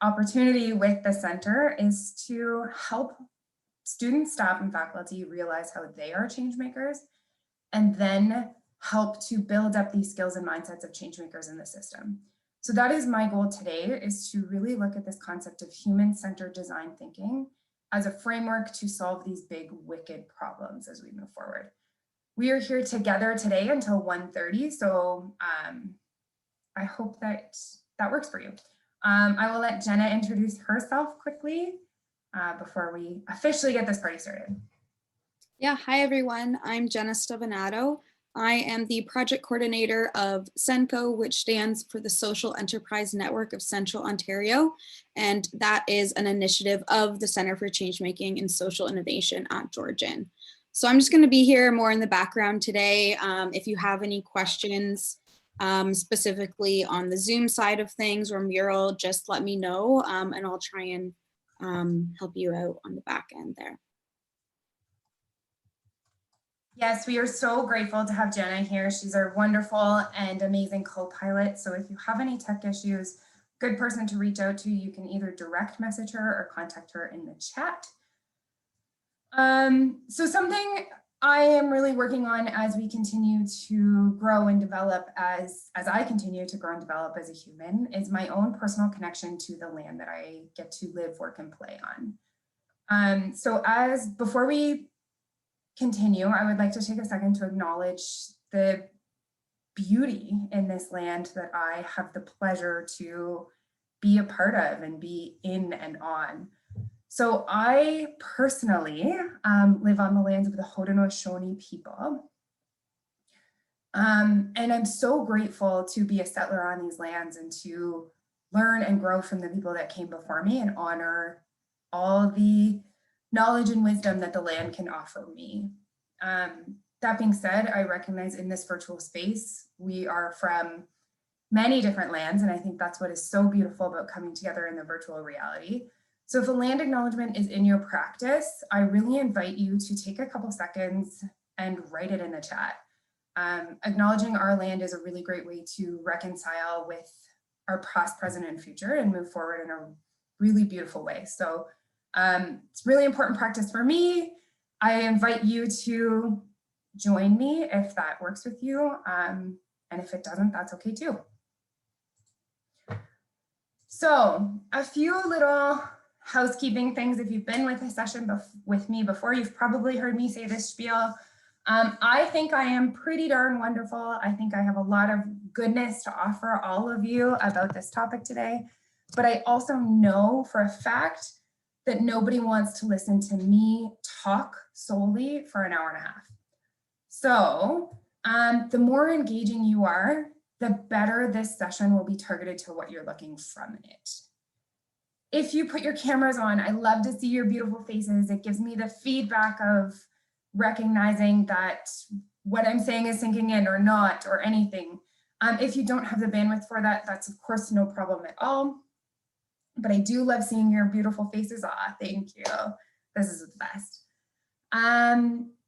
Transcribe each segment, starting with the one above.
opportunity with the center is to help students, staff, and faculty realize how they are change makers, and then help to build up these skills and mindsets of change makers in the system. So that is my goal today, is to really look at this concept of human-centered design thinking as a framework to solve these big, wicked problems as we move forward. We are here together today until 1:30, so I hope that works for you. I will let Jenna introduce herself quickly before we officially get this party started. Yeah, hi everyone, I'm Jenna Stavanato. I am the project coordinator of CENCO, which stands for the Social Enterprise Network of Central Ontario. And that is an initiative of the Center for Changemaking and Social Innovation at Georgian. So I'm just going to be here more in the background today. If you have any questions specifically on the Zoom side of things or Mural, just let me know and I'll try and help you out on the back end there. Yes, we are so grateful to have Jenna here. She's our wonderful and amazing co-pilot. So if you have any tech issues, good person to reach out to, you can either direct message her or contact her in the chat. So something I am really working on as we continue to grow and develop, as I continue to grow and develop as a human, is my own personal connection to the land that I get to live, work, and play on. So before we continue, I would like to take a second to acknowledge the beauty in this land that I have the pleasure to be a part of and be in and on. So I personally live on the lands of the Haudenosaunee people. And I'm so grateful to be a settler on these lands and to learn and grow from the people that came before me and honor all the knowledge and wisdom that the land can offer me. That being said, I recognize in this virtual space, we are from many different lands, and I think that's what is so beautiful about coming together in the virtual reality. So if a land acknowledgement is in your practice, I really invite you to take a couple seconds and write it in the chat. Acknowledging our land is a really great way to reconcile with our past, present, and future and move forward in a really beautiful way. So it's really important practice for me. I invite you to join me if that works with you. And if it doesn't, that's okay too. So a few little housekeeping things. If you've been with a session with me before, you've probably heard me say this spiel. I think I am pretty darn wonderful. I think I have a lot of goodness to offer all of you about this topic today. But I also know for a fact that nobody wants to listen to me talk solely for an hour and a half. So the more engaging you are, the better this session will be targeted to what you're looking from it. If you put your cameras on, I love to see your beautiful faces. It gives me the feedback of recognizing that what I'm saying is sinking in or not or anything. If you don't have the bandwidth for that, that's of course no problem at all. But I do love seeing your beautiful faces. Ah, thank you. This is the best.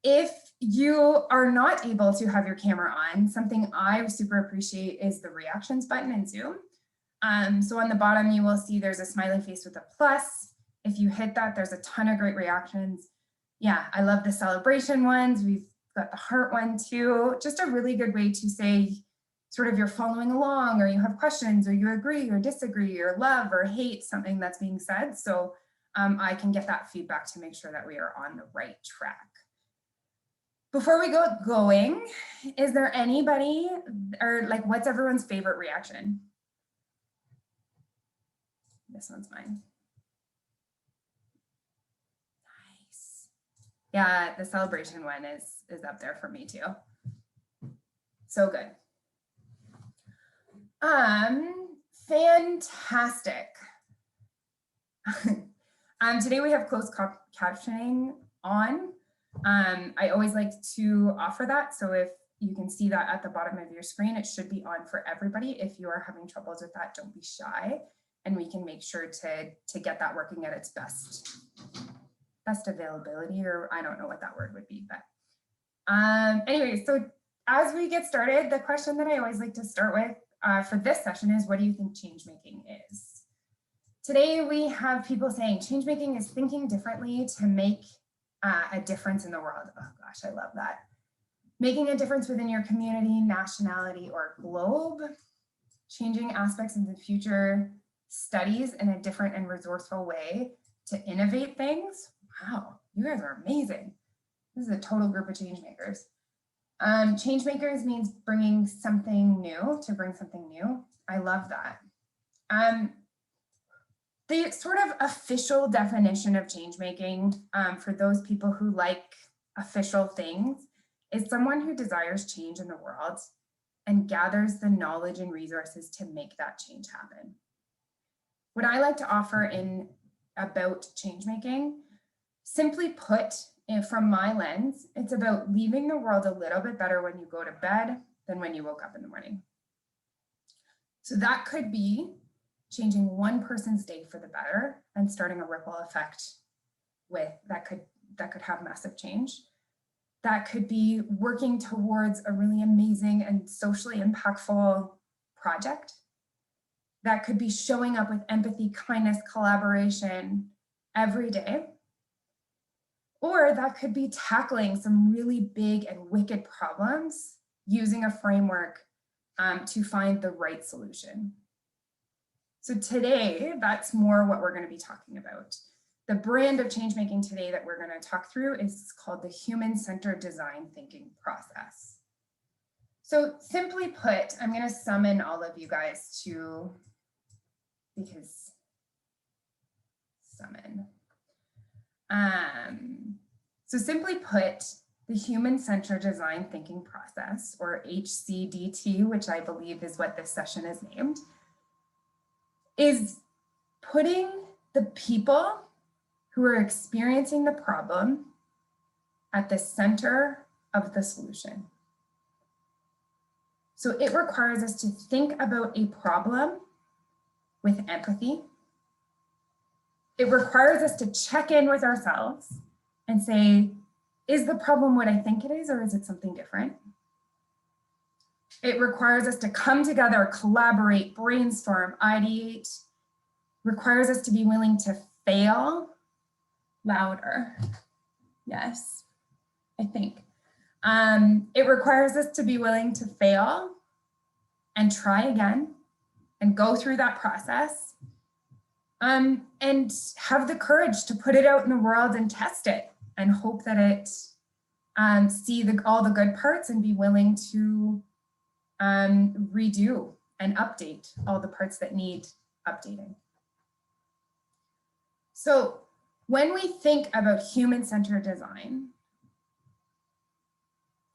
If you are not able to have your camera on, something I super appreciate is the reactions button in Zoom. So on the bottom, you will see there's a smiley face with a plus. If you hit that, there's a ton of great reactions. Yeah, I love the celebration ones. We've got the heart one too. Just a really good way to say sort of you're following along, or you have questions, or you agree or disagree, or love or hate something that's being said. So I can get that feedback to make sure that we are on the right track. Before we go going, is there anybody, or like, what's everyone's favorite reaction? This one's mine. Nice. Yeah, the celebration one is up there for me too. So good. Fantastic. Today we have closed captioning on. I always like to offer that. So if you can see that at the bottom of your screen, it should be on for everybody. If you are having troubles with that, don't be shy. And we can make sure to get that working at its best availability, or I don't know what that word would be, but anyway, so as we get started, the question that I always like to start with for this session is, what do you think change making is? Today we have people saying change making is thinking differently to make a difference in the world. Oh gosh, I love that. Making a difference within your community, nationality, or globe. Changing aspects of the future studies in a different and resourceful way to innovate things. Wow, you guys are amazing. This is a total group of change makers. Change makers means bringing something new, to bring something new. I love that. The sort of official definition of change making for those people who like official things is someone who desires change in the world and gathers the knowledge and resources to make that change happen. What I like to offer in about change making, simply put, from my lens, it's about leaving the world a little bit better when you go to bed than when you woke up in the morning. So that could be changing one person's day for the better and starting a ripple effect with that could have massive change. That could be working towards a really amazing and socially impactful project. That could be showing up with empathy, kindness, collaboration every day. Or that could be tackling some really big and wicked problems using a framework to find the right solution. So today, that's more what we're going to be talking about. The brand of change making today that we're going to talk through is called the human-centered design thinking process. So simply put, I'm going to summon all of you guys to, because summon. So simply put, the human-centered design thinking process, or HCDT, which I believe is what this session is named, is putting the people who are experiencing the problem at the center of the solution. So it requires us to think about a problem with empathy. It requires us to check in with ourselves and say, is the problem what I think it is, or is it something different? It requires us to come together, collaborate, brainstorm, ideate. Requires us to be willing to fail. Louder. Yes, I think. It requires us to be willing to fail and try again and go through that process and have the courage to put it out in the world and test it and hope that it see all the good parts and be willing to redo and update all the parts that need updating. So when we think about human-centered design,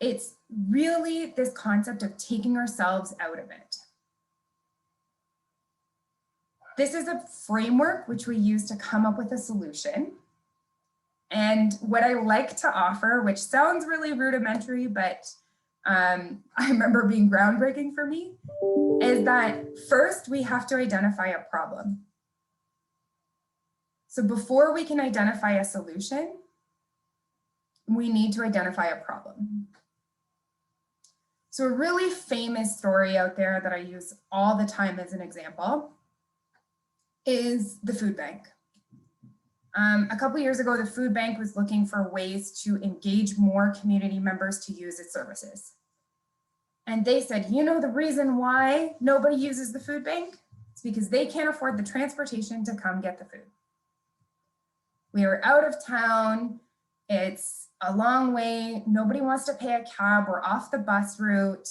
it's really this concept of taking ourselves out of it. This is a framework which we use to come up with a solution. And what I like to offer, which sounds really rudimentary, but I remember being groundbreaking for me, is that first we have to identify a problem. So before we can identify a solution, we need to identify a problem. So a really famous story out there that I use all the time as an example is the food bank. A couple years ago, the food bank was looking for ways to engage more community members to use its services. And they said, you know, the reason why nobody uses the food bank is because they can't afford the transportation to come get the food. We are out of town. It's a long way. Nobody wants to pay a cab. We're off the bus route.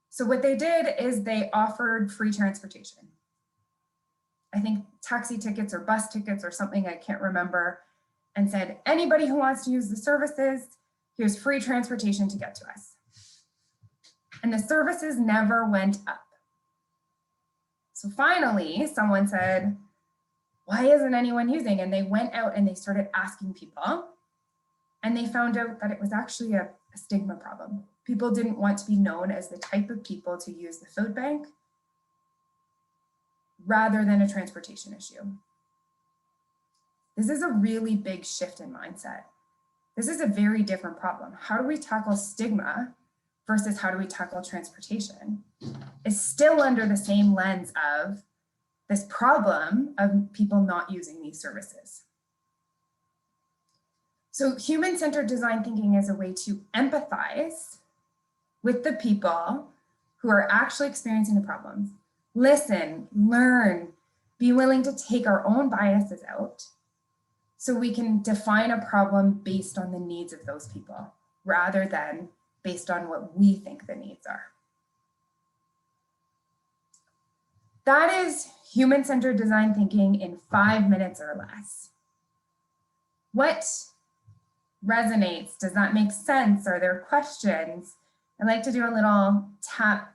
So what they did is they offered free transportation. I think taxi tickets or bus tickets or something, I can't remember, and said, anybody who wants to use the services, here's free transportation to get to us. And the services never went up. So finally, someone said, why isn't anyone using? And they went out and they started asking people, and they found out that it was actually a stigma problem. People didn't want to be known as the type of people to use the food bank rather than a transportation issue. This is a really big shift in mindset. This is a very different problem. How do we tackle stigma versus how do we tackle transportation? It's still under the same lens of this problem of people not using these services. So human-centered design thinking is a way to empathize with the people who are actually experiencing the problems, listen, learn, be willing to take our own biases out so we can define a problem based on the needs of those people rather than based on what we think the needs are. That is human-centered design thinking in 5 minutes or less. What resonates? Does that make sense? Are there questions? I'd like to do a little tap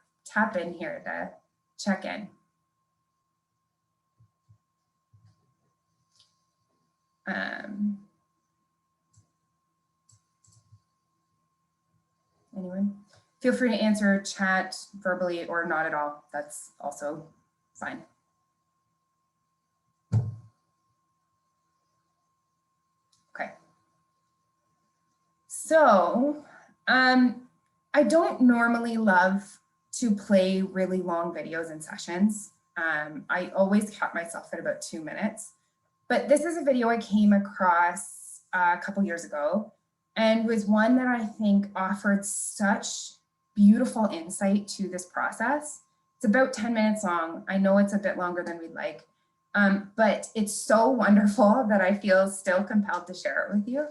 in here to check in. Anyone? Feel free to answer chat verbally or not at all. That's also fine. Okay. So, I don't normally love to play really long videos in sessions. I always cap myself at about 2 minutes, but this is a video I came across a couple years ago and was one that I think offered such beautiful insight to this process. It's about 10 minutes long. I know it's a bit longer than we'd like, but it's so wonderful that I feel still compelled to share it with you.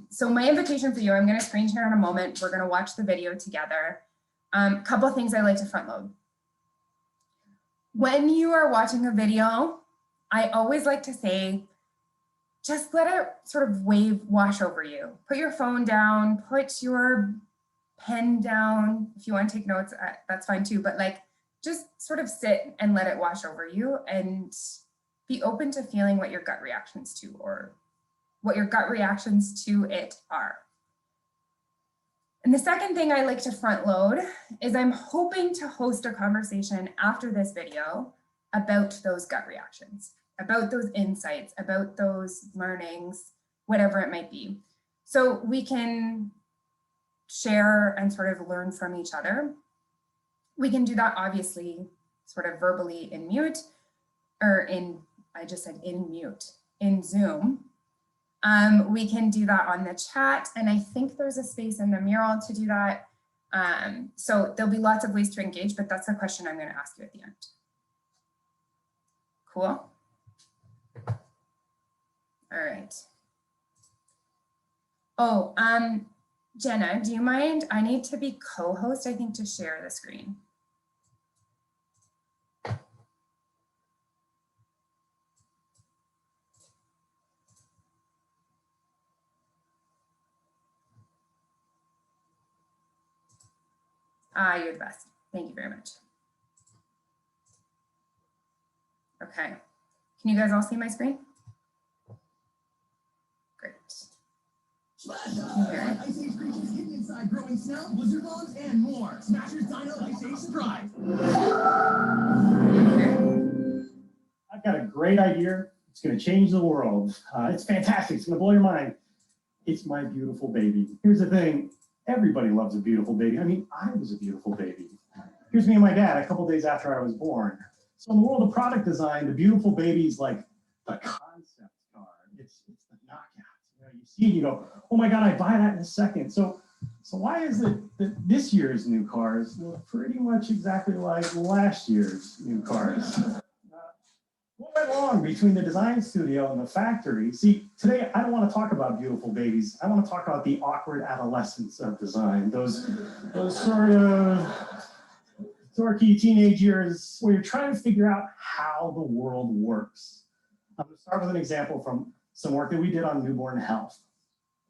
So my invitation for you, I'm going to screen share in a moment. We're going to watch the video together. Couple of things I like to front load. When you are watching a video, I always like to say, just let it sort of wash over you. Put your phone down, put your pen down. If you want to take notes, that's fine too, but like just sort of sit and let it wash over you and be open to feeling what your gut reactions to or what your gut reactions to it are. And the second thing I like to front load is I'm hoping to host a conversation after this video about those gut reactions, about those insights, about those learnings, whatever it might be. So we can share and sort of learn from each other. We can do that obviously sort of verbally in mute or I just said in mute, in Zoom. We can do that on the chat, and I think there's a space in the mural to do that. So there'll be lots of ways to engage, but that's the question I'm going to ask you at the end. Cool. All right. Oh, Jenna, do you mind? I need to be co-host, I think, to share the screen. You're the best. Thank you very much. Okay. Can you guys all see my screen? Great. Ice Age creatures hidden inside growing snow, blizzard bombs, and more. Smasher's Dino Ice Age Surprise. I've got a great idea. It's going to change the world. It's fantastic. It's going to blow your mind. It's my beautiful baby. Here's the thing. Everybody loves a beautiful baby. I mean, I was a beautiful baby. Here's me and my dad a couple days after I was born. So in the world of product design, the beautiful baby is like the concept car. It's the knockout. You know, you see it, you go, oh my God, I'd buy that in a second. So why is it that this year's new cars look pretty much exactly like last year's new cars? What went wrong between the design studio and the factory? See, today I don't want to talk about beautiful babies. I want to talk about the awkward adolescence of design. Those sort of dorky teenage years where you're trying to figure out how the world works. I'm going to start with an example from some work that we did on newborn health.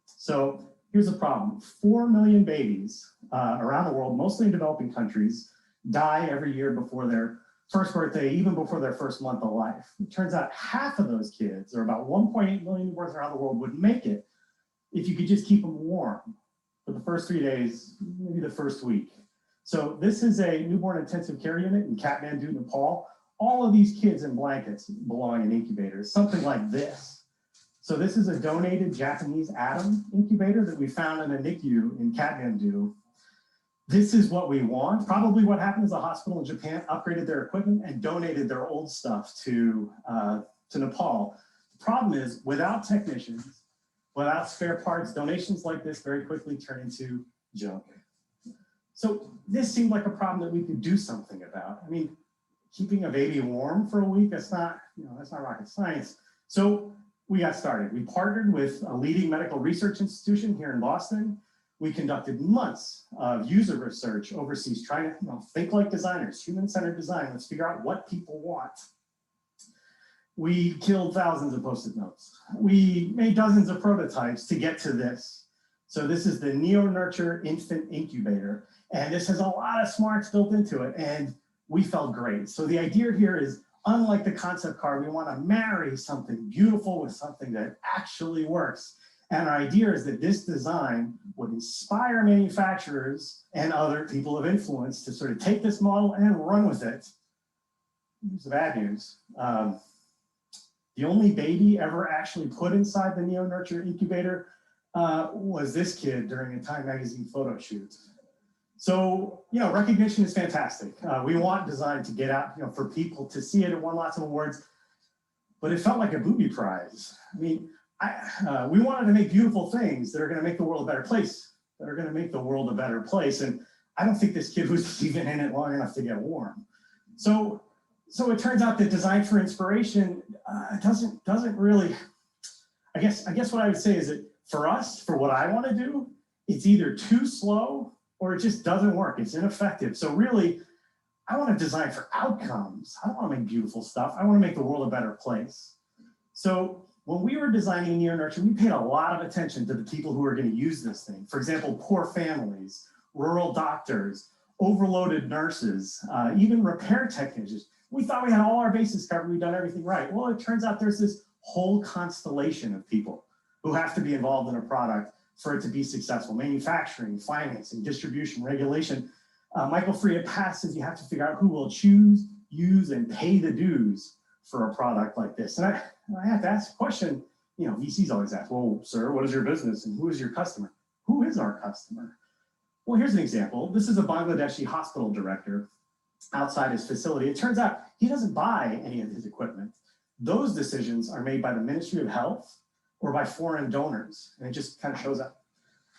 So here's the problem. 4 million babies around the world, mostly in developing countries, die every year before their first birthday, even before their first month of life. It turns out half of those kids, or about 1.8 million newborns around the world, would make it if you could just keep them warm for the first 3 days, maybe the first week. So this is a newborn intensive care unit in Kathmandu, Nepal. All of these kids in blankets belong in incubators, something like this. So this is a donated Japanese atom incubator that we found in a NICU in Kathmandu. this is what we want. Probably what happened is a hospital in Japan upgraded their equipment and donated their old stuff to Nepal. The problem is, without technicians, without spare parts, donations like this very quickly turn into junk. So this seemed like a problem that we could do something about. I mean, keeping a baby warm for a week, that's not rocket science. So we got started. We partnered with a leading medical research institution here in Boston. We conducted months of user research overseas, trying to think like designers, human-centered design. Let's figure out what people want. We killed thousands of Post-it notes. We made dozens of prototypes to get to this. So this is the Neonatal Infant Incubator, and this has a lot of smarts built into it, and we felt great. So the idea here is, unlike the concept car, we want to marry something beautiful with something that actually works. And our idea is that this design would inspire manufacturers and other people of influence to sort of take this model and run with it. Here's the bad news. The only baby ever actually put inside the Neonatal Incubator was this kid during a Time magazine photo shoot. So, recognition is fantastic. We want design to get out, for people to see it. It won lots of awards, but it felt like a booby prize. I mean, we wanted to make beautiful things that are going to make the world a better place, And I don't think this kid was even in it long enough to get warm. So it turns out that design for inspiration doesn't really, I guess what I would say is that for us, for what I want to do, it's either too slow or it just doesn't work. It's ineffective. So really, I want to design for outcomes. I don't want to make beautiful stuff. I want to make the world a better place. So when we were designing Neonatal, we paid a lot of attention to the people who are going to use this thing. For example, poor families, rural doctors, overloaded nurses, even repair technicians. We thought we had all our bases covered. We'd done everything right. Well, it turns out there's this whole constellation of people who have to be involved in a product for it to be successful. Manufacturing, financing, distribution, regulation. Michael Freya passes, you have to figure out who will choose, use, and pay the dues for a product like this. And I have to ask a question, VCs always ask, well, sir, what is your business and who is your customer? Who is our customer? Well, here's an example. This is a Bangladeshi hospital director outside his facility. It turns out he doesn't buy any of his equipment. Those decisions are made by the Ministry of Health or by foreign donors, and it just kind of shows up.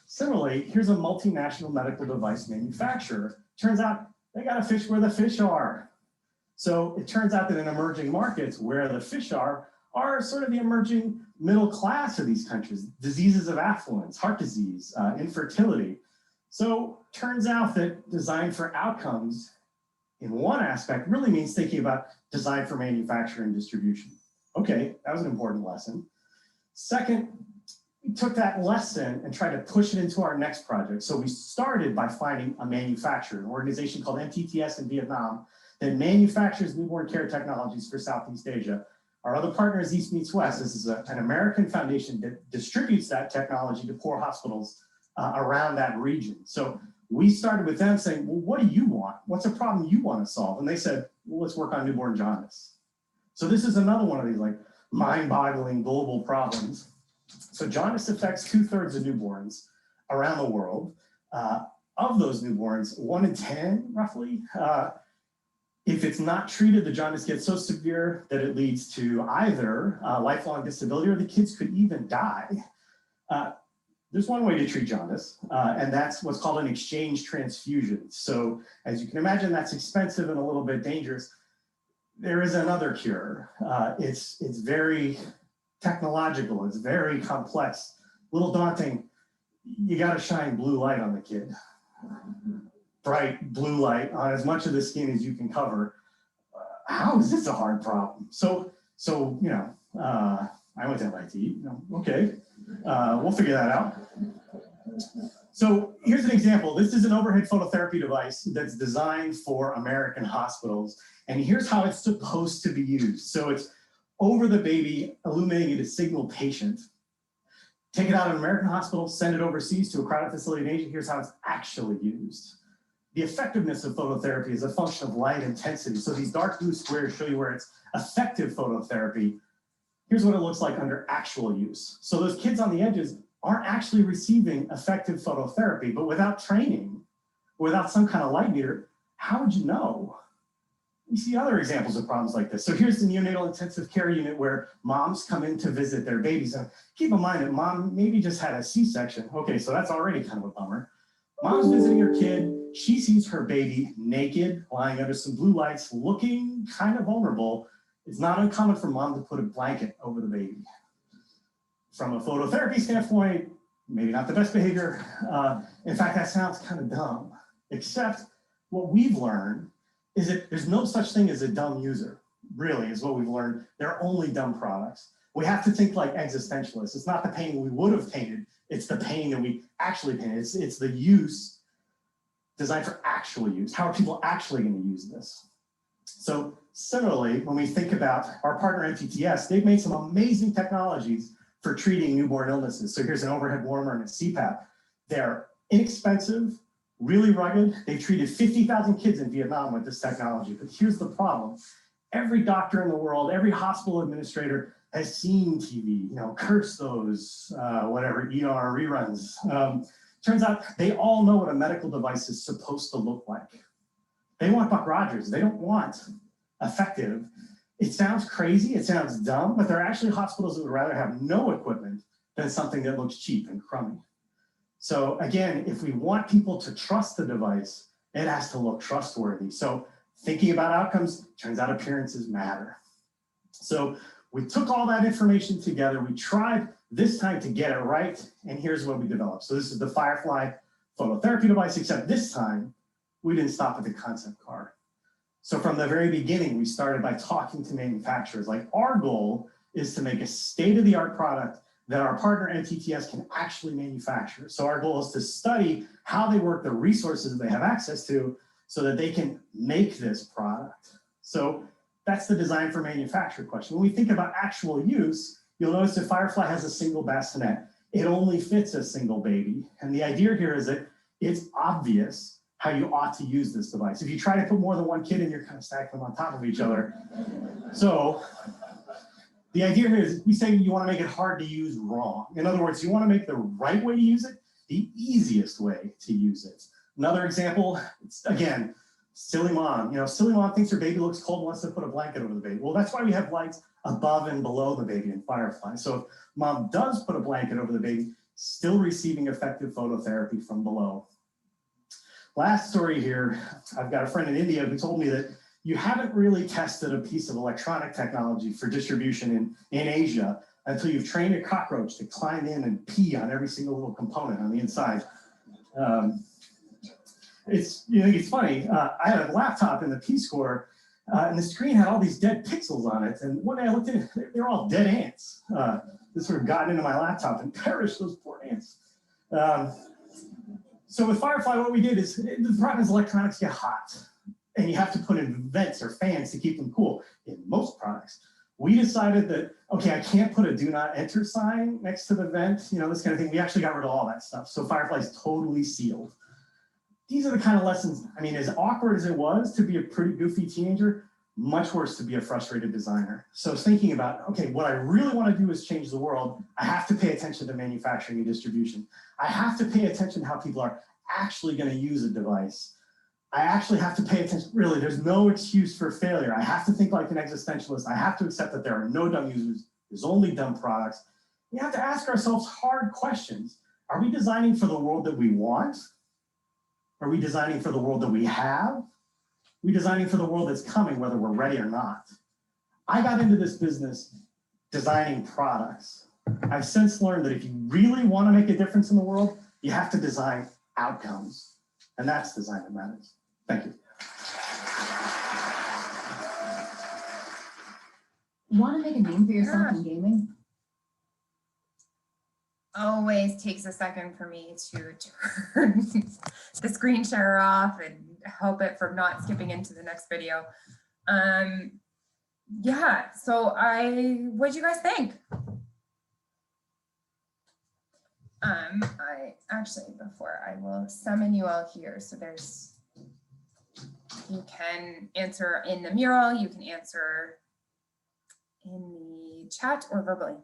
Similarly, here's a multinational medical device manufacturer. Turns out they got to fish where the fish are. So it turns out that in emerging markets where the fish are sort of the emerging middle class of these countries, diseases of affluence, heart disease, infertility. So turns out that design for outcomes in one aspect really means thinking about design for manufacture and distribution. Okay, that was an important lesson. Second, we took that lesson and tried to push it into our next project. So we started by finding a manufacturer, an organization called MTTS in Vietnam that manufactures newborn care technologies for Southeast Asia. Our other partner is East Meets West. This is an American foundation that distributes that technology to poor hospitals around that region. So we started with them saying, well, what do you want? What's a problem you want to solve? And they said, well, let's work on newborn jaundice. So this is another one of these like mind-boggling global problems. So jaundice affects 2/3 of newborns around the world. Of those newborns, 1 in 10 roughly, if it's not treated, the jaundice gets so severe that it leads to either lifelong disability or the kids could even die. There's one way to treat jaundice, and that's what's called an exchange transfusion. So as you can imagine, that's expensive and a little bit dangerous. There is another cure. It's very technological, it's very complex, a little daunting. You gotta shine blue light on the kid. Bright blue light on as much of the skin as you can cover. How is this a hard problem? So I went to MIT, okay, we'll figure that out. So here's an example. This is an overhead phototherapy device that's designed for American hospitals. And here's how it's supposed to be used. So it's over the baby, illuminating a signal patient. Take it out of an American hospital, send it overseas to a crowded facility in Asia. Here's how it's actually used. The effectiveness of phototherapy is a function of light intensity. So these dark blue squares show you where it's effective phototherapy. Here's what it looks like under actual use. So those kids on the edges aren't actually receiving effective phototherapy, but without training, Without some kind of light meter, how would you know? We see other examples of problems like this. So here's the neonatal intensive care unit where moms come in to visit their babies. And keep in mind that mom maybe just had a C-section. Okay, so that's already kind of a bummer. Mom's visiting her kid. She sees her baby naked, lying under some blue lights, looking kind of vulnerable. It's not uncommon for mom to put a blanket over the baby. From a phototherapy standpoint, maybe not the best behavior. In fact, that sounds kind of dumb, except what we've learned is that there's no such thing as a dumb user, really, is what we've learned. There are only dumb products. We have to think like existentialists. It's not the painting we would have painted, it's the painting that we actually painted. It's the use designed for actual use. How are people actually going to use this? So similarly, when we think about our partner NTTS, they've made some amazing technologies for treating newborn illnesses. So here's an overhead warmer and a CPAP. They're inexpensive, really rugged. They've treated 50,000 kids in Vietnam with this technology. But here's the problem. Every doctor in the world, every hospital administrator has seen TV, curse those, whatever, ER reruns. Turns out they all know what a medical device is supposed to look like. They want Buck Rogers. They don't want effective. It sounds crazy, it sounds dumb, but there are actually hospitals that would rather have no equipment than something that looks cheap and crummy. So again, if we want people to trust the device, it has to look trustworthy. So thinking about outcomes, turns out appearances matter. So we took all that information together, we tried this time to get it right, and here's what we developed. So this is the Firefly phototherapy device, except this time, we didn't stop at the concept car. So from the very beginning, we started by talking to manufacturers. Like, our goal is to make a state-of-the-art product that our partner NTTS can actually manufacture. So our goal is to study how they work, the resources they have access to, so that they can make this product. So that's the design for manufacture question. When we think about actual use, you'll notice that Firefly has a single bassinet. It only fits a single baby. And the idea here is that it's obvious how you ought to use this device. If you try to put more than one kid in, you're kind of stacking them on top of each other. So the idea here is we say you want to make it hard to use wrong. In other words, you want to make the right way to use it, the easiest way to use it. Another example, it's, again, silly mom. Silly mom thinks her baby looks cold, wants to put a blanket over the baby. Well, that's why we have lights above and below the baby in Firefly. So if mom does put a blanket over the baby, still receiving effective phototherapy from below. Last story here, I've got a friend in India who told me that you haven't really tested a piece of electronic technology for distribution in Asia until you've trained a cockroach to climb in and pee on every single little component on the inside. It's funny. I had a laptop in the P-Score, and the screen had all these dead pixels on it. And one day I looked at it, they're all dead ants that sort of got into my laptop and perished, those poor ants. So with Firefly, what we did is, the problem is electronics get hot, and you have to put in vents or fans to keep them cool in most products. We decided that, okay, I can't put a do not enter sign next to the vent, this kind of thing. We actually got rid of all that stuff. So Firefly is totally sealed. These are the kind of lessons, as awkward as it was to be a pretty goofy teenager, much worse to be a frustrated designer. So thinking about, okay, what I really want to do is change the world. I have to pay attention to manufacturing and distribution. I have to pay attention to how people are actually going to use a device. I actually have to pay attention. Really, there's no excuse for failure. I have to think like an existentialist. I have to accept that there are no dumb users. There's only dumb products. We have to ask ourselves hard questions. Are we designing for the world that we want? Are we designing for the world that we have? Are we designing for the world that's coming, whether we're ready or not? I got into this business designing products. I've since learned that if you really want to make a difference in the world, you have to design outcomes. And that's design that matters. Thank you. Want to make a name for yourself in gaming? Always takes a second for me to turn the screen share off and help it from not skipping into the next video. Yeah, so what do you guys think? I actually, before I will summon you all here, so you can answer in the mural, you can answer in the chat or verbally.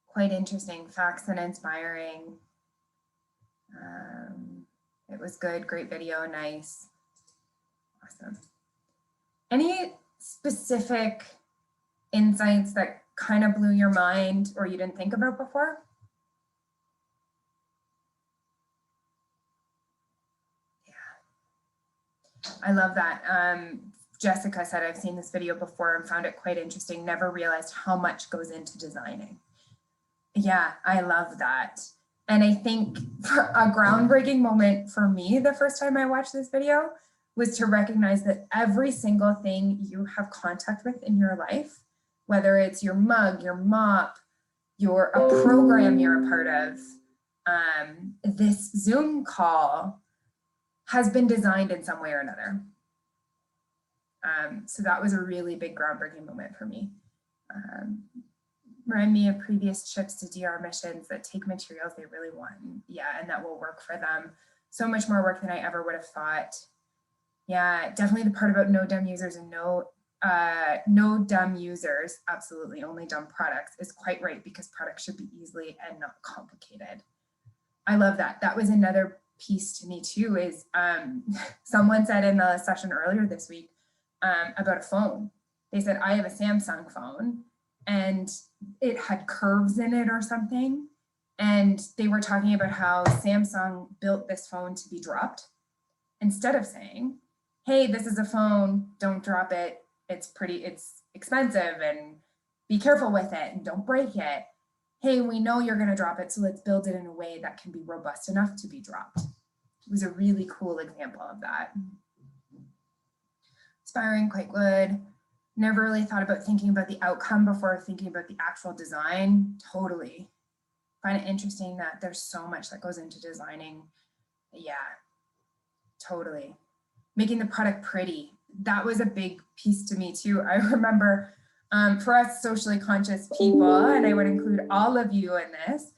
Quite interesting, facts and inspiring. It was good, great video, nice. Awesome. Any specific insights that kind of blew your mind or you didn't think about before? Yeah, I love that. Jessica said, I've seen this video before and found it quite interesting. Never realized how much goes into designing. Yeah, I love that. And I think a groundbreaking moment for me the first time I watched this video was to recognize that every single thing you have contact with in your life, whether it's your mug, your mop, a program you're a part of, this Zoom call has been designed in some way or another. So that was a really big groundbreaking moment for me. Remind me of previous trips to DR missions that take materials they really want. Yeah, and that will work for them. So much more work than I ever would have thought. Yeah, definitely the part about no dumb users and no dumb users, absolutely, only dumb products is quite right, because products should be easily and not complicated. I love that. That was another piece to me too, is someone said in a session earlier this week about a phone. They said, I have a Samsung phone and it had curves in it or something. And they were talking about how Samsung built this phone to be dropped, instead of saying, hey, this is a phone, don't drop it. It's expensive and be careful with it and don't break it. Hey, we know you're gonna drop it, so let's build it in a way that can be robust enough to be dropped. It was a really cool example of that. Inspiring, quite good. Never really thought about thinking about the outcome before thinking about the actual design. Totally. Find it interesting that there's so much that goes into designing. Yeah, totally. Making the product pretty. That was a big piece to me too. I remember for us socially conscious people, and I would include all of you in this,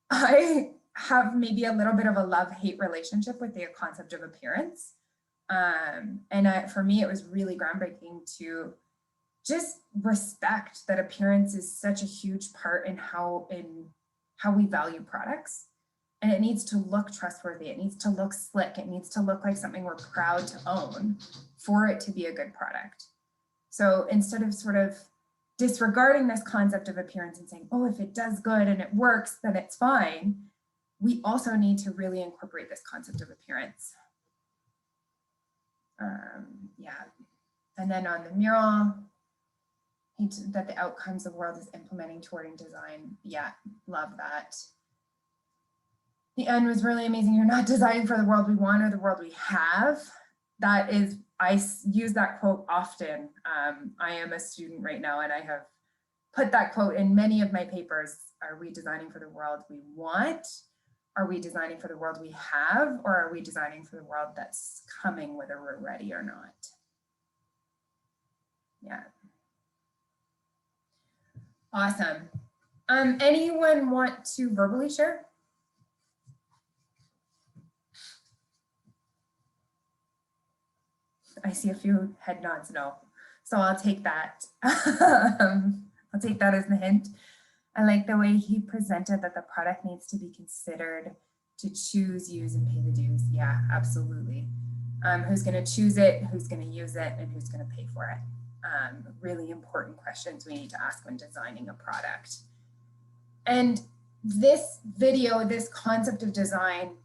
I have maybe a little bit of a love-hate relationship with the concept of appearance. For me, it was really groundbreaking to just respect that appearance is such a huge part in how we value products. And it needs to look trustworthy. It needs to look slick. It needs to look like something we're proud to own for it to be a good product. So instead of sort of disregarding this concept of appearance and saying, oh, if it does good and it works, then it's fine, we also need to really incorporate this concept of appearance. Yeah. And then on the mural, that the outcomes the world is implementing toward in design. Yeah, love that. The end was really amazing. You're not designing for the world we want or the world we have. That is, I use that quote often. I am a student right now and I have put that quote in many of my papers. Are we designing for the world we want? Are we designing for the world we have? Or are we designing for the world that's coming, whether we're ready or not? Yeah. Awesome. Anyone want to verbally share? I see a few head nods, no. So I'll take that. I'll take that as the hint. I like the way he presented that the product needs to be considered to choose, use, and pay the dues. Yeah, absolutely. Who's gonna choose it, who's gonna use it, and who's gonna pay for it? Really important questions we need to ask when designing a product. And this video, this concept of design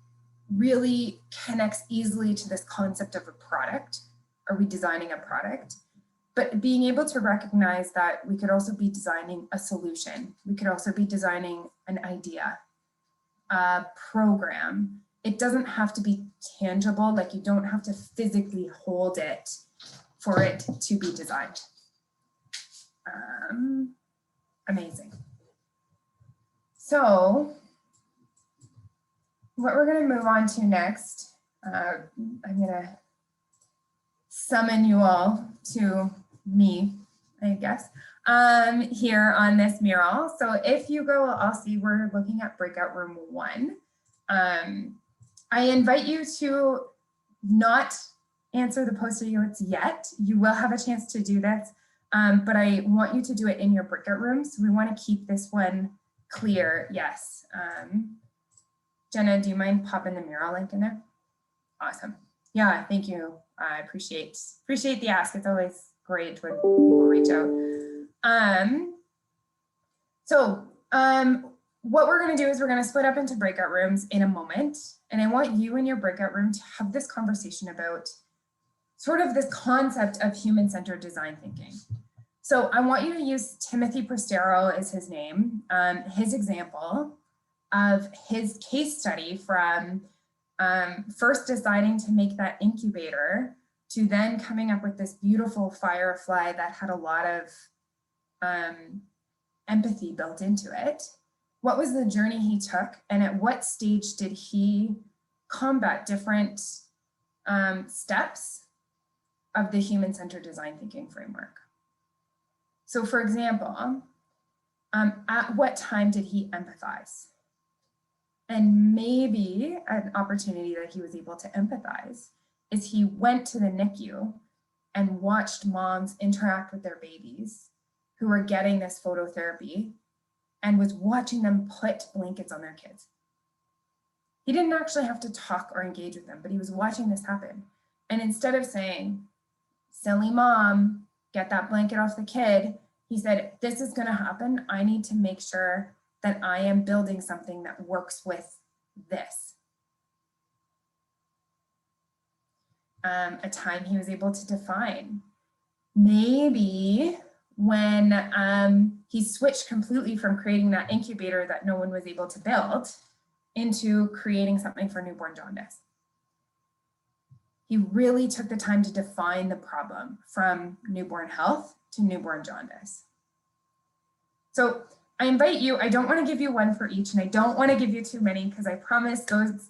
really connects easily to this concept of a product. Are we designing a product? But being able to recognize that we could also be designing a solution. We could also be designing an idea, a program. It doesn't have to be tangible, like you don't have to physically hold it for it to be designed. Amazing. So what we're gonna move on to next, I'm gonna summon you all to me, I guess, here on this mural. So if you go, I'll see we're looking at breakout room 1. I invite you to not answer the post-it notes yet. You will have a chance to do this, but I want you to do it in your breakout rooms. We want to keep this one clear, yes. Jenna, do you mind popping the mural link in there? Awesome. Yeah, thank you. I appreciate the ask. It's always great when people reach out. What we're going to do is we're going to split up into breakout rooms in a moment. And I want you in your breakout room to have this conversation about sort of this concept of human-centered design thinking. So I want you to use Timothy Prestero as his name, his example of his case study from first deciding to make that incubator to then coming up with this beautiful firefly that had a lot of empathy built into it. What was the journey he took, and at what stage did he combat different steps of the human-centered design thinking framework? So for example, at what time did he empathize? And maybe an opportunity that he was able to empathize is he went to the NICU and watched moms interact with their babies who were getting this phototherapy and was watching them put blankets on their kids. He didn't actually have to talk or engage with them, but he was watching this happen. And instead of saying, silly mom, get that blanket off the kid, he said, this is going to happen. I need to make sure that I am building something that works with this. A time he was able to define. Maybe when he switched completely from creating that incubator that no one was able to build into creating something for newborn jaundice. He really took the time to define the problem from newborn health to newborn jaundice. So I invite you, I don't want to give you one for each, and I don't want to give you too many because I promise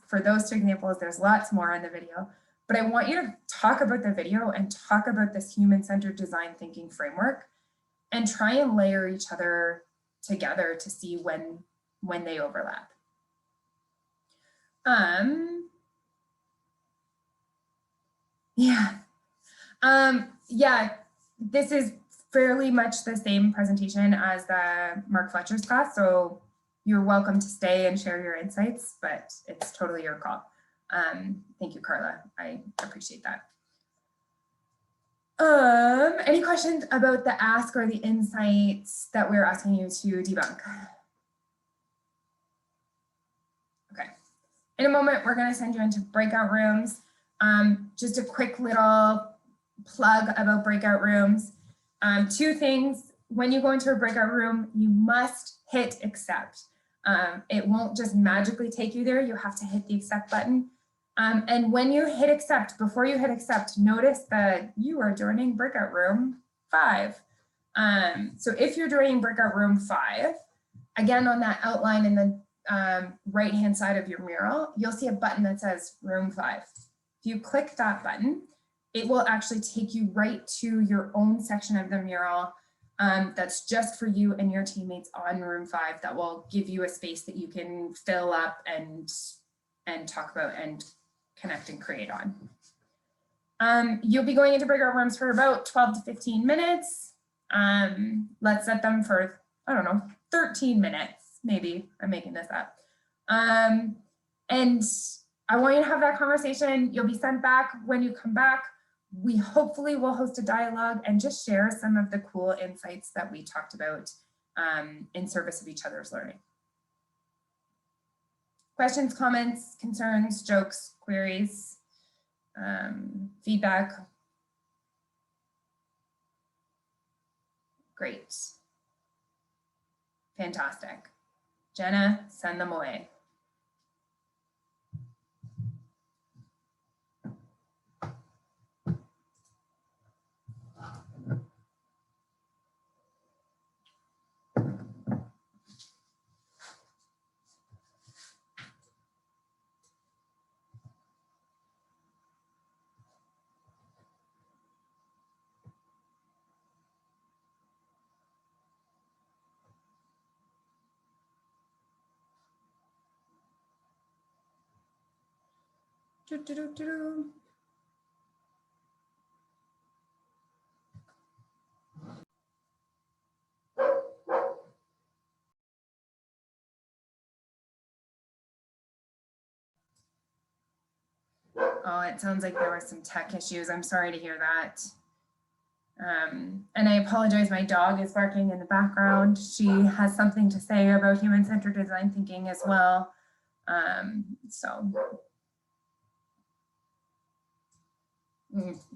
for those two examples, there's lots more in the video. But I want you to talk about the video and talk about this human-centered design thinking framework and try and layer each other together to see when they overlap. This is fairly much the same presentation as the Mark Fletcher's class, so you're welcome to stay and share your insights, but it's totally your call. Thank you, Carla. I appreciate that. Any questions about the ask or the insights that we're asking you to debunk? Okay. In a moment, we're going to send you into breakout rooms. Just a quick little plug about breakout rooms. Two things. When you go into a breakout room, you must hit accept. It won't just magically take you there. You have to hit the accept button. And when you hit accept, before you hit accept, notice that you are joining breakout room 5. So if you're joining breakout room 5, again, on that outline in the right-hand side of your mural, you'll see a button that says room 5. If you click that button, it will actually take you right to your own section of the mural that's just for you and your teammates on room 5 that will give you a space that you can fill up and talk about and connect and create on. You'll be going into breakout rooms for about 12 to 15 minutes. Let's set them for, I don't know, 13 minutes, maybe. I'm making this up. And I want you to have that conversation. You'll be sent back when you come back. We hopefully will host a dialogue and just share some of the cool insights that we talked about in service of each other's learning. Questions, comments, concerns, jokes, queries, feedback? Great. Fantastic. Jenna, send them away. Do, do, do, do. Oh, it sounds like there were some tech issues. I'm sorry to hear that. And I apologize, my dog is barking in the background. She has something to say about human-centered design thinking as well.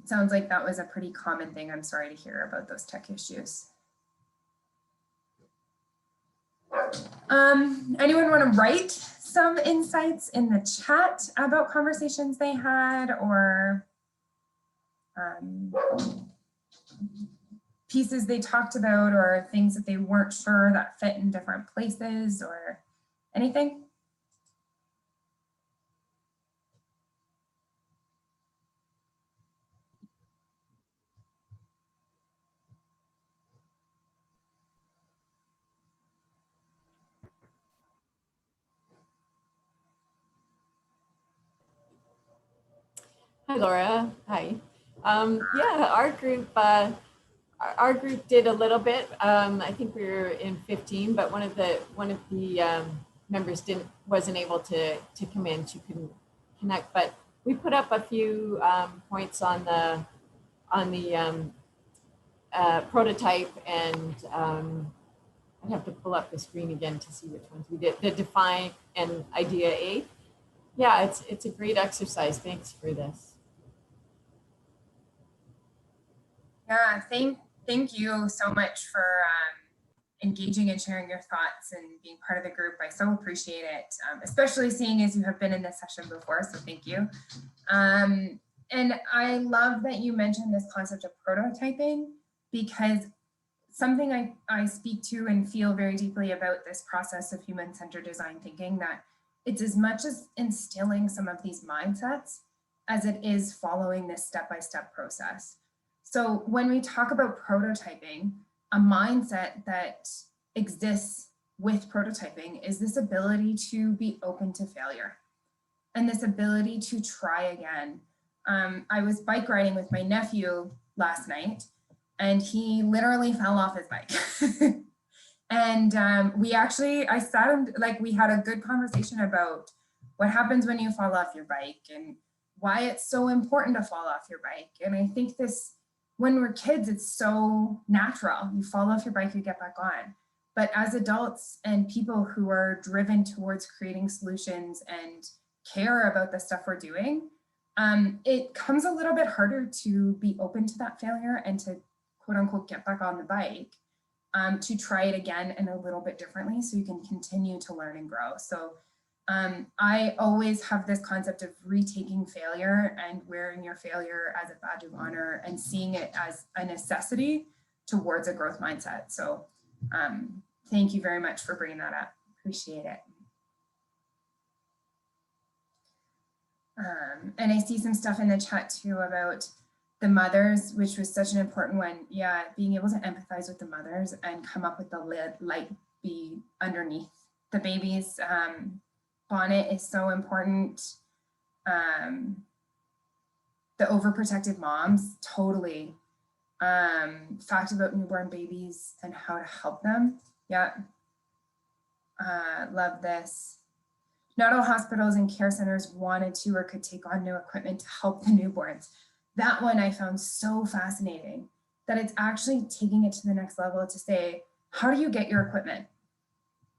Sounds like that was a pretty common thing. I'm sorry to hear about those tech issues. Anyone want to write some insights in the chat about conversations they had, or pieces they talked about, or things that they weren't sure that fit in different places, or anything? Hi, Laura. Hi. Yeah, our group did a little bit. I think we were in 15, but one of the members wasn't able to come in. She couldn't connect, but we put up a few points on the prototype, and I'd have to pull up the screen again to see which ones we did. The define and idea A. Yeah, it's a great exercise. Thanks for this. Yeah, thank you so much for engaging and sharing your thoughts and being part of the group. I so appreciate it, especially seeing as you have been in this session before, so thank you. And I love that you mentioned this concept of prototyping, because something I speak to and feel very deeply about this process of human-centered design thinking, that it's as much as instilling some of these mindsets as it is following this step-by-step process. So when we talk about prototyping, a mindset that exists with prototyping is this ability to be open to failure and this ability to try again. I was bike riding with my nephew last night, and he literally fell off his bike. And I sat him, like, we had a good conversation about what happens when you fall off your bike and why it's so important to fall off your bike. And I think when we're kids, it's so natural. You fall off your bike, you get back on. But as adults and people who are driven towards creating solutions and care about the stuff we're doing, it comes a little bit harder to be open to that failure and to quote unquote get back on the bike, to try it again and a little bit differently so you can continue to learn and grow. So I always have this concept of retaking failure and wearing your failure as a badge of honor and seeing it as a necessity towards a growth mindset. So thank you very much for bringing that up. Appreciate it. And I see some stuff in the chat too about the mothers, which was such an important one. Yeah, being able to empathize with the mothers and come up with the light be underneath the babies. Bonnet is so important. The overprotective moms, totally. Fact about newborn babies and how to help them. Yeah, love this. Not all hospitals and care centers wanted to or could take on new equipment to help the newborns. That one I found so fascinating, that it's actually taking it to the next level to say, how do you get your equipment?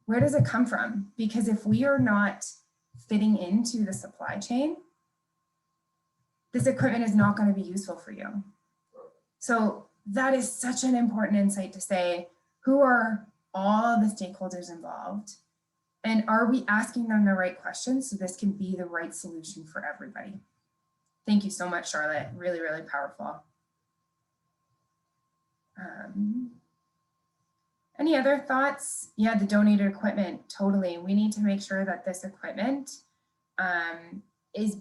Where does it come from? Because if we are not fitting into the supply chain, this equipment is not going to be useful for you. So that is such an important insight to say, who are all the stakeholders involved? And are we asking them the right questions so this can be the right solution for everybody? Thank you so much, Charlotte. Really, really powerful. Any other thoughts? Yeah, the donated equipment, totally. We need to make sure that this equipment is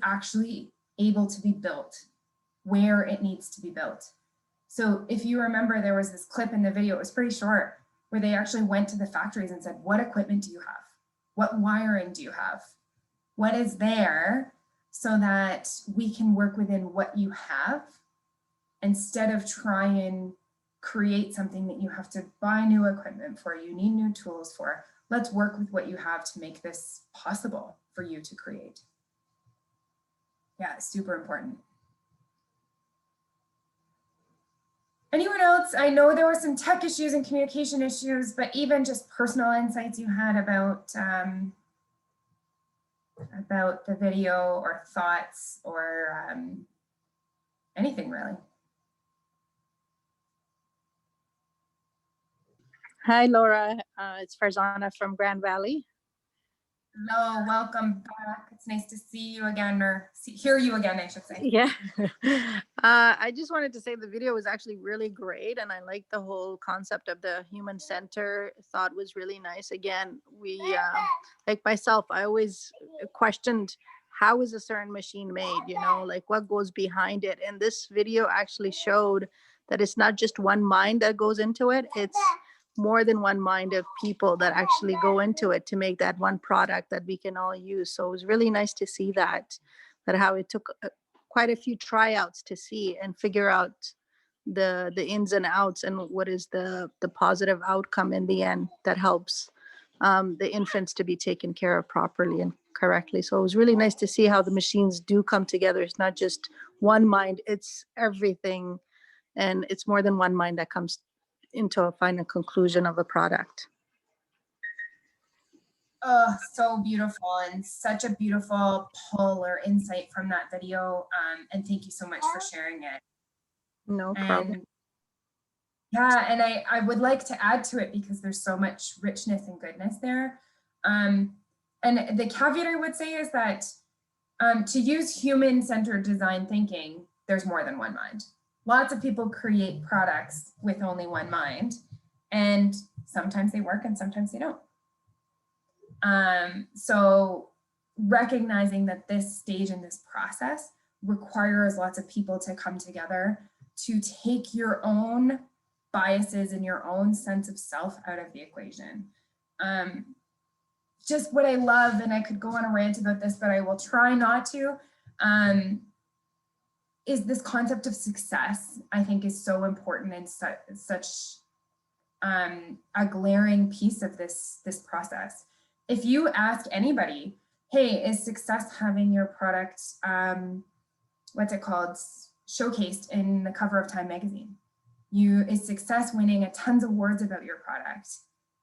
actually able to be built where it needs to be built. So if you remember, there was this clip in the video, it was pretty short, where they actually went to the factories and said, what equipment do you have? What wiring do you have? What is there, so that we can work within what you have instead of try and create something that you have to buy new equipment for, you need new tools for. Let's work with what you have to make this possible for you to create. Yeah, super important. Anyone else? I know there were some tech issues and communication issues, but even just personal insights you had about the video or thoughts or anything really. Hi, Laura. It's Farzana from Grand Valley. Hello, welcome back. It's nice to see you again, or hear you again, I should say. Yeah. I just wanted to say the video was actually really great, and I like the whole concept of the human center. Thought was really nice. Again, we, like myself, I always questioned how is a certain machine made, you know, like what goes behind it. And this video actually showed that it's not just one mind that goes into it. It's more than one mind of people that actually go into it to make that one product that we can all use. So it was really nice to see that how it took quite a few tryouts to see and figure out the ins and outs and what is the positive outcome in the end that helps the infants to be taken care of properly and correctly. So it was really nice to see how the machines do come together. It's not just one mind, it's everything. And it's more than one mind that comes into a final conclusion of a product. Oh, so beautiful, and such a beautiful pull or insight from that video. And thank you so much for sharing it. No problem. Yeah, and I would like to add to it because there's so much richness and goodness there. And the caveat I would say is that to use human-centered design thinking, there's more than one mind. Lots of people create products with only one mind, and sometimes they work and sometimes they don't. So recognizing that this stage in this process requires lots of people to come together to take your own biases and your own sense of self out of the equation. Just what I love, and I could go on a rant about this, but I will try not to, is this concept of success. I think is so important and such a glaring piece of this process. If you ask anybody, hey, is success having your product, what's it called, showcased in the cover of Time magazine? Is success winning a tons of awards about your product?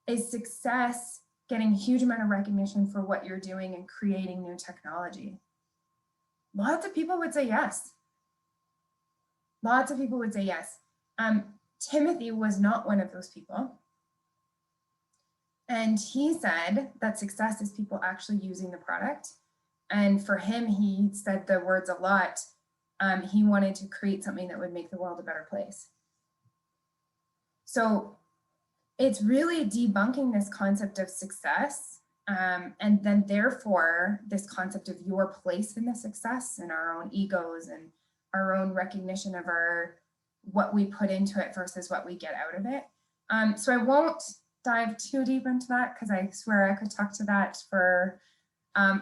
Is success getting a huge amount of recognition for what you're doing and creating new technology? Lots of people would say yes. Lots of people would say yes. Timothy was not one of those people. And he said that success is people actually using the product. And for him, he said the words a lot. He wanted to create something that would make the world a better place. So it's really debunking this concept of success. And then therefore, this concept of your place in the success and our own egos and our own recognition of what we put into it versus what we get out of it. So I won't dive too deep into that because I swear I could talk to that for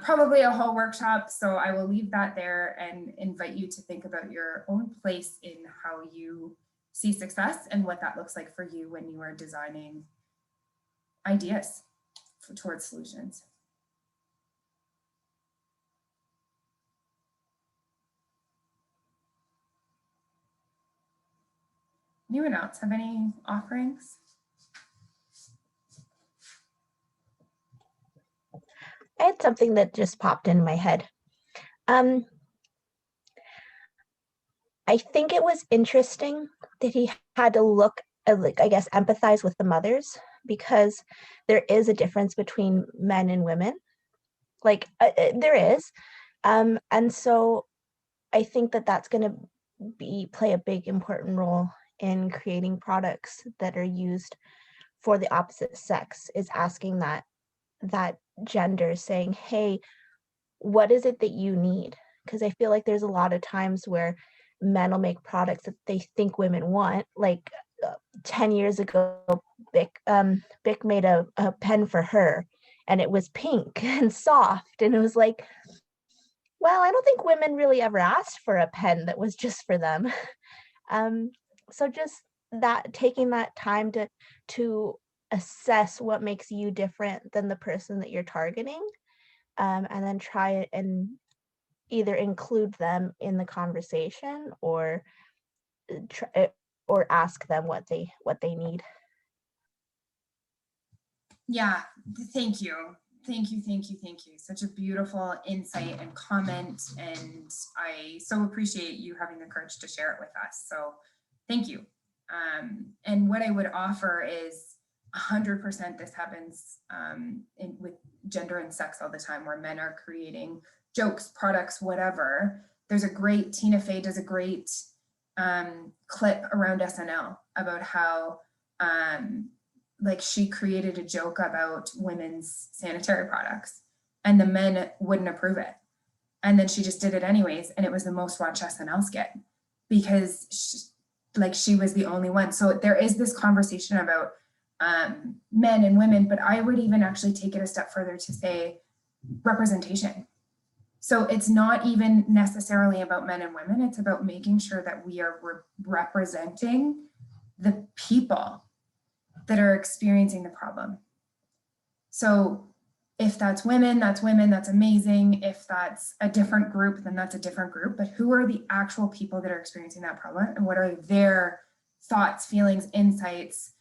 probably a whole workshop. So I will leave that there and invite you to think about your own place in how you see success and what that looks like for you when you are designing ideas towards solutions. Anyone else have any offerings? I had something that just popped in my head. I think it was interesting that he had to look, like, I guess, empathize with the mothers, because there is a difference between men and women. Like, there is. And so I think that that's going to play a big important role in creating products that are used for the opposite sex, is asking that gender, saying, hey, what is it that you need? Because I feel like there's a lot of times where men will make products that they think women want. Like 10 years ago, Bic made a pen for her, and it was pink and soft, and it was like, well, I don't think women really ever asked for a pen that was just for them. So just that, taking that time to assess what makes you different than the person that you're targeting, and then try it and either include them in the conversation or or ask them what they need. Yeah, thank you. Thank you. Such a beautiful insight and comment. And I so appreciate you having the courage to share it with us. So thank you. And what I would offer is 100% this happens with gender and sex all the time, where men are creating jokes, products, whatever. There's a great, Tina Fey does a great clip around SNL about how like she created a joke about women's sanitary products and the men wouldn't approve it. And then she just did it anyways. And it was the most watched SNL skit because she was the only one. So there is this conversation about men and women, but I would even actually take it a step further to say representation. So it's not even necessarily about men and women. It's about making sure that we are representing the people that are experiencing the problem. So if that's women, that's amazing. If that's a different group, then that's a different group. But who are the actual people that are experiencing that problem? And what are their thoughts, feelings, insights,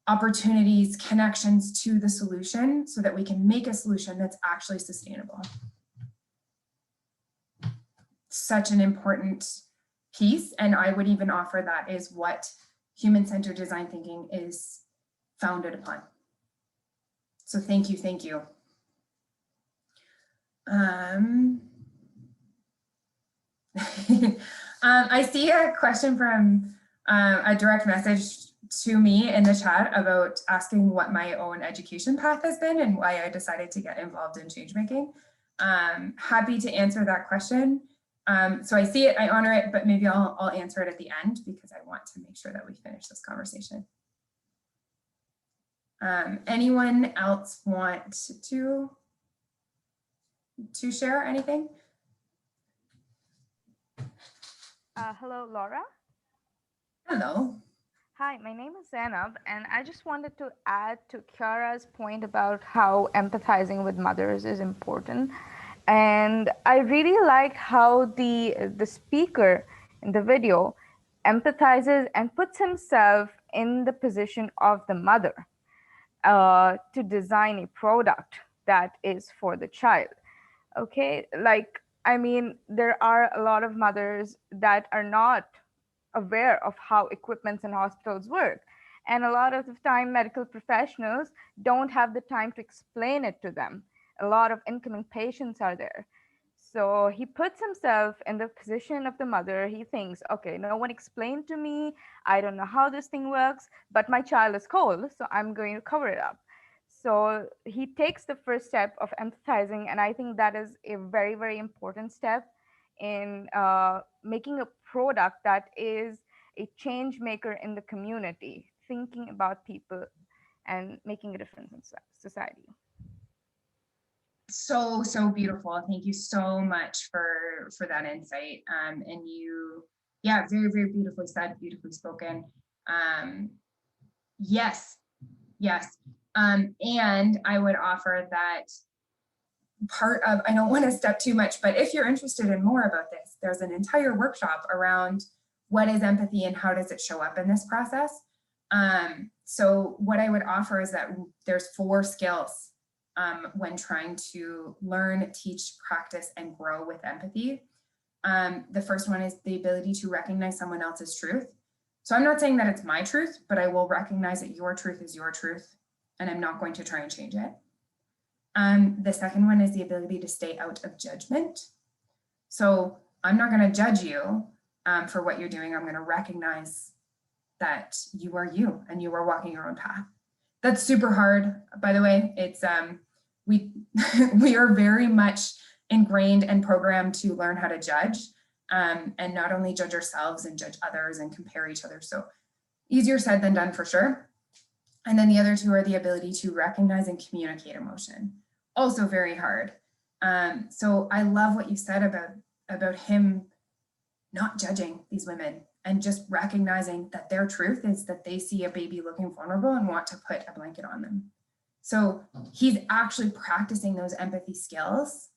opportunities, connections to the solution so that we can make a solution that's actually sustainable? Such an important piece. And I would even offer that is what human-centered design thinking is founded upon. So thank you. I see a question from a direct message to me in the chat about asking what my own education path has been and why I decided to get involved in change making. Happy to answer that question. So I see it, I honor it, but maybe I'll answer it at the end because I want to make sure that we finish this conversation. Anyone else want to share anything? Hello, Laura. Hello. Hi, my name is Zainab, and I just wanted to add to Kiara's point about how empathizing with mothers is important. And I really like how the speaker in the video empathizes and puts himself in the position of the mother to design a product that is for the child. Okay, like, I mean, there are a lot of mothers that are not aware of how equipments in hospitals work. And a lot of the time, medical professionals don't have the time to explain it to them. A lot of incoming patients are there. So he puts himself in the position of the mother. He thinks, okay, no one explained to me. I don't know how this thing works, but my child is cold, so I'm going to cover it up. So he takes the first step of empathizing, and I think that is a very, very important step in making a product that is a change maker in the community, thinking about people and making a difference in society. So beautiful. Thank you so much for that insight. And you, yeah, very, very beautifully said, beautifully spoken. Yes. And I would offer that part of, I don't want to step too much, but if you're interested in more about this, there's an entire workshop around what is empathy and how does it show up in this process. So what I would offer is that there's 4 skills when trying to learn, teach, practice, and grow with empathy. The first one is the ability to recognize someone else's truth. So I'm not saying that it's my truth, but I will recognize that your truth is your truth, and I'm not going to try and change it. The second one is the ability to stay out of judgment. So I'm not going to judge you for what you're doing. I'm going to recognize that you are you and you are walking your own path. That's super hard, by the way. It's we are very much ingrained and programmed to learn how to judge, and not only judge ourselves and judge others and compare each other. So easier said than done for sure. And then the other 2 are the ability to recognize and communicate emotion. Also very hard. So I love what you said about him not judging these women and just recognizing that their truth is that they see a baby looking vulnerable and want to put a blanket on them. So he's actually practicing those empathy skills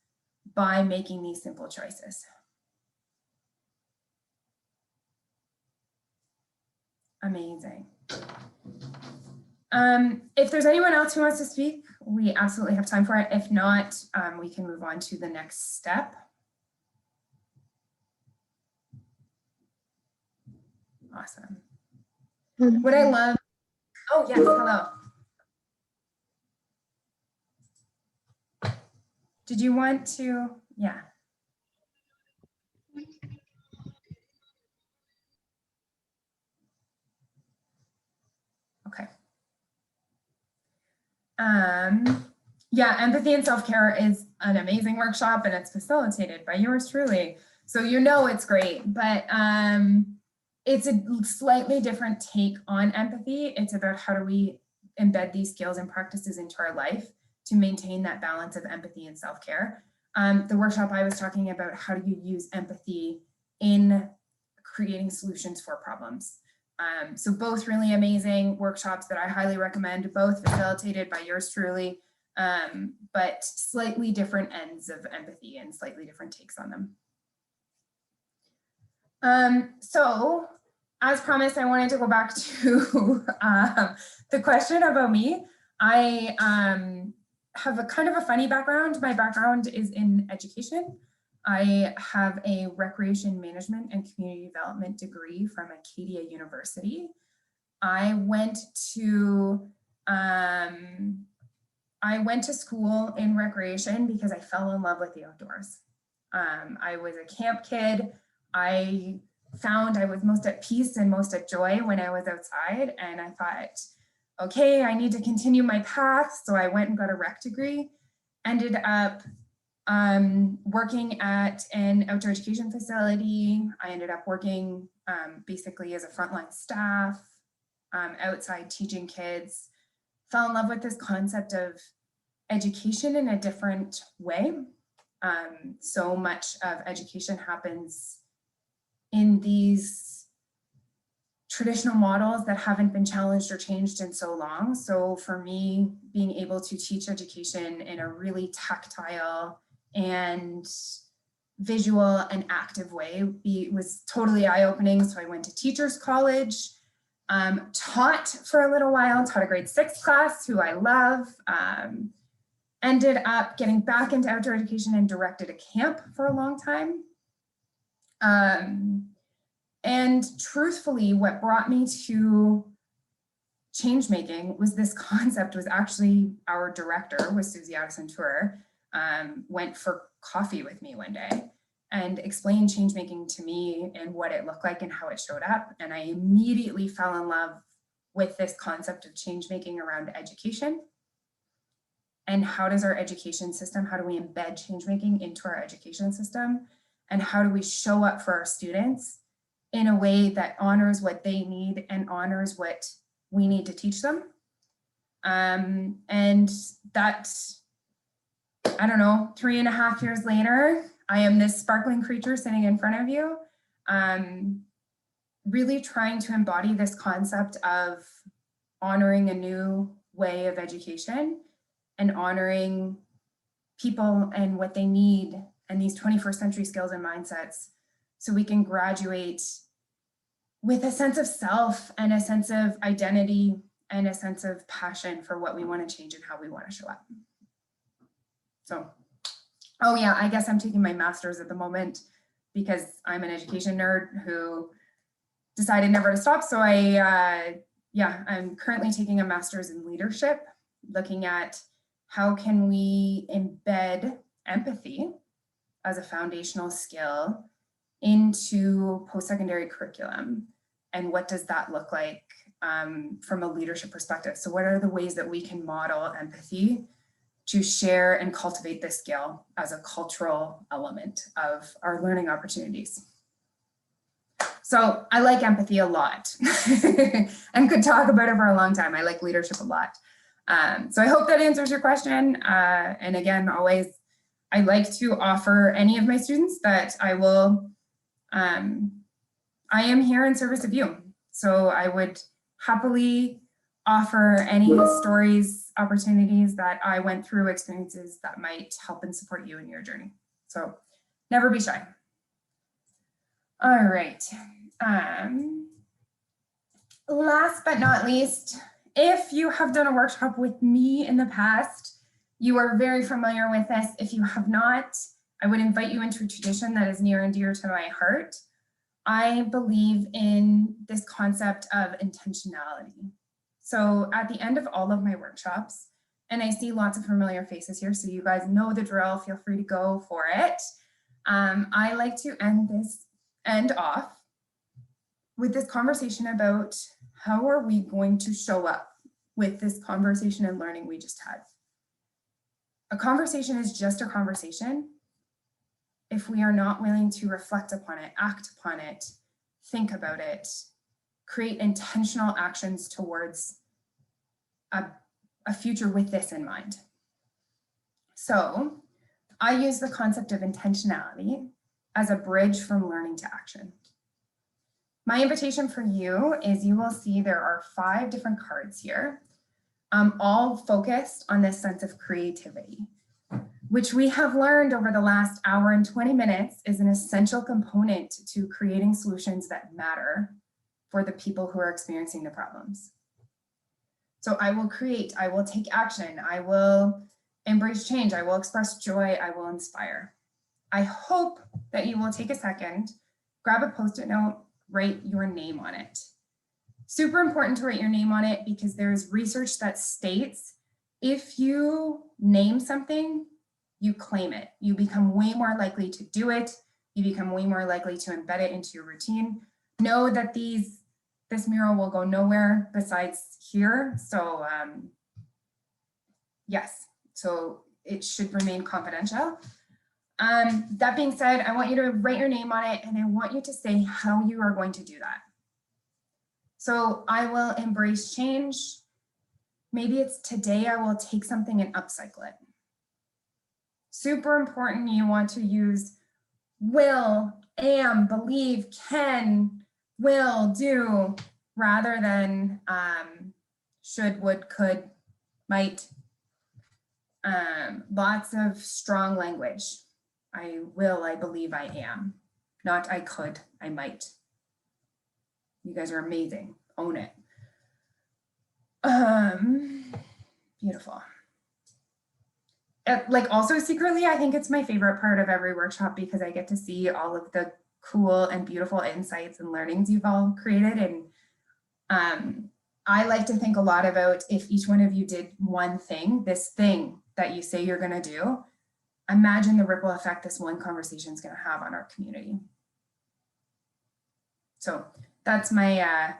by making these simple choices. Amazing. If there's anyone else who wants to speak, we absolutely have time for it. If not, we can move on to the next step. Awesome. What I love, oh yes, hello. Did you want to, yeah. Okay. Yeah, empathy and self-care is an amazing workshop, and it's facilitated by yours truly. So you know it's great, but it's a slightly different take on empathy. It's about how do we embed these skills and practices into our life to maintain that balance of empathy and self-care. The workshop I was talking about, how do you use empathy in creating solutions for problems? So both really amazing workshops that I highly recommend, both facilitated by yours truly, but slightly different ends of empathy and slightly different takes on them. So as promised, I wanted to go back to the question about me. I have a kind of a funny background. My background is in education. I have a recreation management and community development degree from Acadia University. I went to school in recreation because I fell in love with the outdoors. I was a camp kid. I found I was most at peace and most at joy when I was outside, and I thought, okay, I need to continue my path. So I went and got a rec degree, ended up working at an outdoor education facility. I ended up working basically as a frontline staff, outside teaching kids, fell in love with this concept of education in a different way. So much of education happens in these traditional models that haven't been challenged or changed in so long. So for me, being able to teach education in a really tactile and visual and active way was totally eye-opening. So I went to teachers college, taught for a little while, taught a grade 6 class who I love, ended up getting back into outdoor education and directed a camp for a long time. And truthfully, what brought me to change making was this concept was actually our director, was Susie Addison-Tour, went for coffee with me one day and explained change making to me and what it looked like and how it showed up. And I immediately fell in love with this concept of change making around education. And how does our education system, how do we embed change making into our education system? And how do we show up for our students in a way that honors what they need and honors what we need to teach them? And that, I don't know, 3.5 years later, I am this sparkling creature sitting in front of you, really trying to embody this concept of honoring a new way of education and honoring people and what they need and these 21st century skills and mindsets, so we can graduate with a sense of self and a sense of identity and a sense of passion for what we want to change and how we want to show up. So, oh yeah, I guess I'm taking my master's at the moment because I'm an education nerd who decided never to stop. So I'm currently taking a master's in leadership, looking at how can we embed empathy as a foundational skill into post-secondary curriculum, and what does that look like from a leadership perspective? So what are the ways that we can model empathy to share and cultivate this skill as a cultural element of our learning opportunities? So I like empathy a lot and could talk about it for a long time. I like leadership a lot. So I hope that answers your question. And again, always, I like to offer any of my students that I am here in service of you. So I would happily offer any stories, opportunities that I went through, experiences that might help and support you in your journey. So never be shy. All right. Last but not least, if you have done a workshop with me in the past, you are very familiar with this. If you have not, I would invite you into a tradition that is near and dear to my heart. I believe in this concept of intentionality. So at the end of all of my workshops, and I see lots of familiar faces here, so you guys know the drill, feel free to go for it. I like to end off with this conversation about how are we going to show up with this conversation and learning we just had. A conversation is just a conversation if we are not willing to reflect upon it, act upon it, think about it, create intentional actions towards a future with this in mind. So I use the concept of intentionality as a bridge from learning to action. My invitation for you is you will see there are 5 different cards here, all focused on this sense of creativity, which we have learned over the last hour and 20 minutes is an essential component to creating solutions that matter for the people who are experiencing the problems. So I will create, I will take action, I will embrace change, I will express joy, I will inspire. I hope that you will take a second, grab a Post-it note, write your name on it. Super important to write your name on it because there's research that states if you name something, you claim it. You become way more likely to do it. You become way more likely to embed it into your routine. Know that this mural will go nowhere besides here. So yes, so it should remain confidential. That being said, I want you to write your name on it and I want you to say how you are going to do that. So I will embrace change. Maybe it's today I will take something and upcycle it. Super important, you want to use will, am, believe, can, will, do, rather than should, would, could, might. Lots of strong language. I will, I believe, I am. Not I could, I might. You guys are amazing. Own it. Beautiful. Like also secretly, I think it's my favorite part of every workshop because I get to see all of the cool and beautiful insights and learnings you've all created. And I like to think a lot about if each one of you did one thing, this thing that you say you're going to do, imagine the ripple effect this one conversation is going to have on our community. So that's my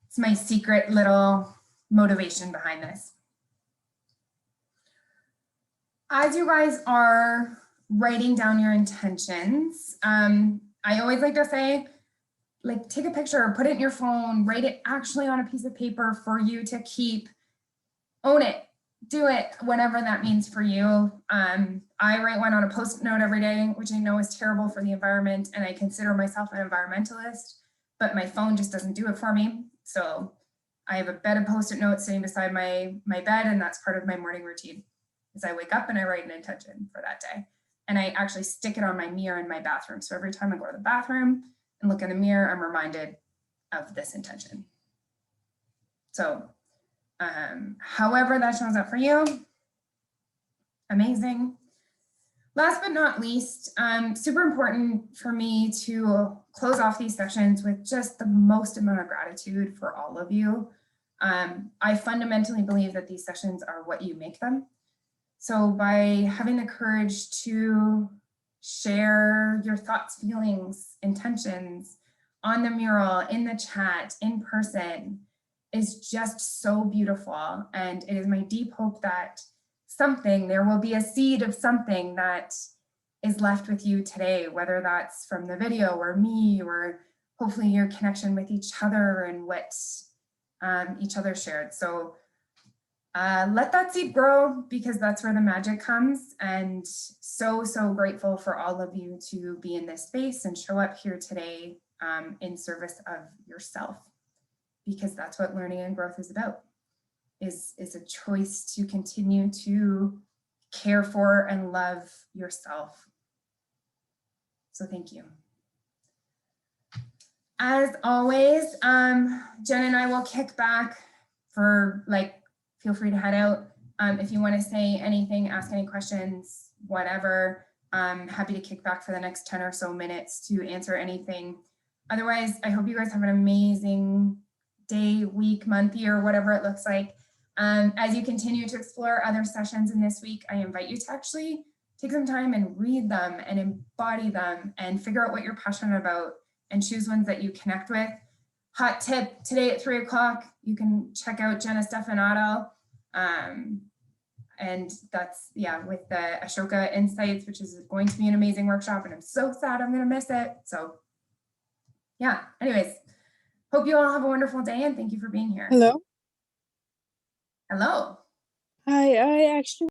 it's my secret little motivation behind this. As you guys are writing down your intentions, I always like to say, like, take a picture, put it in your phone, write it actually on a piece of paper for you to keep. Own it, do it, whatever that means for you. I write one on a Post-it note every day, which I know is terrible for the environment, and I consider myself an environmentalist, but my phone just doesn't do it for me. So I have a bed of Post-it notes sitting beside my bed, and that's part of my morning routine. Is I wake up and I write an intention for that day. And I actually stick it on my mirror in my bathroom. So every time I go to the bathroom and look in the mirror, I'm reminded of this intention. So however that shows up for you, amazing. Last but not least, super important for me to close off these sessions with just the most amount of gratitude for all of you. I fundamentally believe that these sessions are what you make them. So by having the courage to share your thoughts, feelings, intentions on the mural, in the chat, in person, is just so beautiful. And it is my deep hope that there will be a seed of something that is left with you today, whether that's from the video or me, or hopefully your connection with each other and what each other shared. So let that seed grow, because that's where the magic comes. And so grateful for all of you to be in this space and show up here today in service of yourself, because that's what learning and growth is about, is a choice to continue to care for and love yourself. So thank you. As always, Jen and I will kick back for feel free to head out. If you want to say anything, ask any questions, whatever, I'm happy to kick back for the next 10 or so minutes to answer anything. Otherwise, I hope you guys have an amazing day, week, month, year, whatever it looks like. As you continue to explore other sessions in this week, I invite you to actually take some time and read them and embody them and figure out what you're passionate about and choose ones that you connect with. Hot tip, today at 3 o'clock, you can check out Jenna Stefanato. And that's, with the Ashoka Insights, which is going to be an amazing workshop, and I'm so sad I'm gonna miss it. So anyways, hope you all have a wonderful day and thank you for being here. Hello. Hello. Hi, I actually